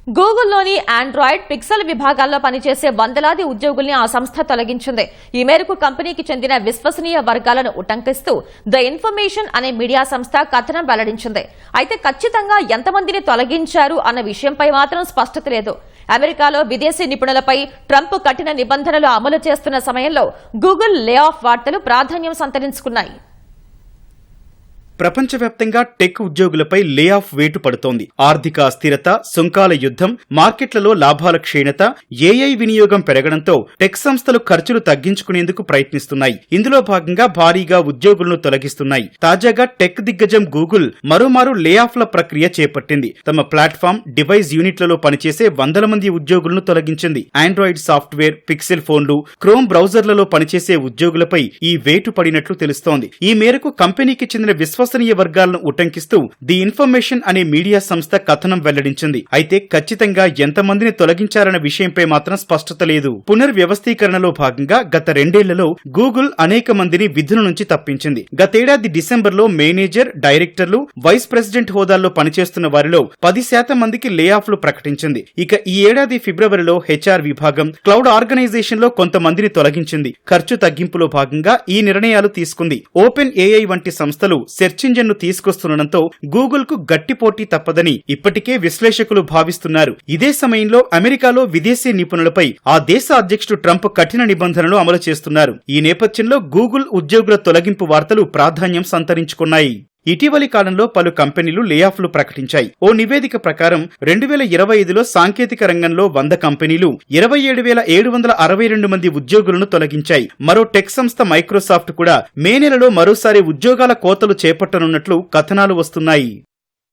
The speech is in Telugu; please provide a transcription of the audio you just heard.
గూగుల్లోని ఆండ్రాయిడ్, పిక్సెల్ విభాగాల్లో పనిచేసే వందలాది ఉద్యోగుల్ని ఆ సంస్థ తొలగించింది. ఈ మేరకు కంపెనీకి చెందిన విశ్వసనీయ వర్గాలను ఉటంకిస్తూ ద ఇన్ఫర్మేషన్ అనే మీడియా సంస్థ కథనం వెల్లడించింది. అయితే ఖచ్చితంగా ఎంతమందిని తొలగించారు అన్న విషయంపై మాత్రం స్పష్టత లేదు. అమెరికాలో విదేశీ నిపుణులపై ట్రంప్ కఠిన నిబంధనలు అమలు చేస్తున్న సమయంలో గూగుల్ లే ఆఫ్ వార్తలు ప్రాధాన్యం సంతరించుకున్నాయి. ప్రపంచవ్యాప్తంగా టెక్ ఉద్యోగులపై లే ఆఫ్ వేటు పడుతోంది. ఆర్థిక అస్థిరత, సుంకాల యుద్ధం, మార్కెట్లలో లాభాల క్షీణత, ఏఐ వినియోగం పెరగడంతో టెక్ సంస్థలు ఖర్చులు తగ్గించుకునేందుకు ప్రయత్నిస్తున్నాయి. ఇందులో భాగంగా భారీగా ఉద్యోగులను తొలగిస్తున్నాయి. తాజాగా టెక్ దిగ్గజం గూగుల్ మరోమారు లే ఆఫ్ల ప్రక్రియ చేపట్టింది. తమ ప్లాట్ఫామ్, డివైస్ యూనిట్లలో పనిచేసే వందల మంది ఉద్యోగులను తొలగించింది. ఆండ్రాయిడ్ సాఫ్ట్వేర్, పిక్సెల్ ఫోన్లు, క్రోమ్ బ్రౌజర్లలో పనిచేసే ఉద్యోగులపై ఈ వేటు పడినట్లు తెలుస్తోంది. ఈ మేరకు కంపెనీకి చెందిన విశ్వసనీయ వర్గాలను ఉటంకిస్తూ ది ఇన్ఫర్మేషన్ అనే మీడియా సంస్థ కథనం వెల్లడించింది. అయితే ఖచ్చితంగా ఎంతమందిని తొలగించారన్న విషయంపై మాత్రం స్పష్టత లేదు. పునర్వ్యవస్థీకరణలో భాగంగా గత 2 ఏళ్లలో గూగుల్ అనేక మందిని విధుల నుంచి తప్పించింది. గతేడాది డిసెంబర్లో మేనేజర్, డైరెక్టర్లు, వైస్ ప్రెసిడెంట్ హోదాల్లో పనిచేస్తున్న వారిలో 10% మందికి లే ఆఫ్లు ప్రకటించింది. ఇక ఈ ఏడాది ఫిబ్రవరిలో హెచ్ఆర్ విభాగం, క్లౌడ్ ఆర్గనైజేషన్ లో కొంతమందిని తొలగించింది. ఖర్చు తగ్గింపులో భాగంగా ఈ నిర్ణయాలు తీసుకుంది. ఓపెన్ ఏఐ వంటి సంస్థలు సెర్చ్ ఇంజిన్ ను తీసుకొస్తుండటంతో గూగుల్ కు గట్టి పోటీ తప్పదని ఇప్పటికే విశ్లేషకులు భావిస్తున్నారు. ఇదే సమయంలో అమెరికాలో విదేశీ నిపుణులపై ఆ దేశ అధ్యక్షుడు ట్రంప్ కఠిన నిబంధనలు అమలు చేస్తున్నారు. ఈ నేపథ్యంలో గూగుల్ ఉద్యోగుల తొలగింపు వార్తలు ప్రాధాన్యం సంతరించుకున్నాయి. ఇటీవలి కాలంలో పలు కంపెనీలు లే ఆఫ్లు ప్రకటించాయి. ఓ నివేదిక ప్రకారం 2025లో సాంకేతిక రంగంలో 100 కంపెనీలు 27,762 మంది ఉద్యోగులను తొలగించాయి. మరో టెక్ సంస్థ మైక్రోసాఫ్ట్ కూడా మే నెలలో మరోసారి ఉద్యోగాల కోతలు చేపట్టనున్నట్లు కథనాలు వస్తున్నాయి.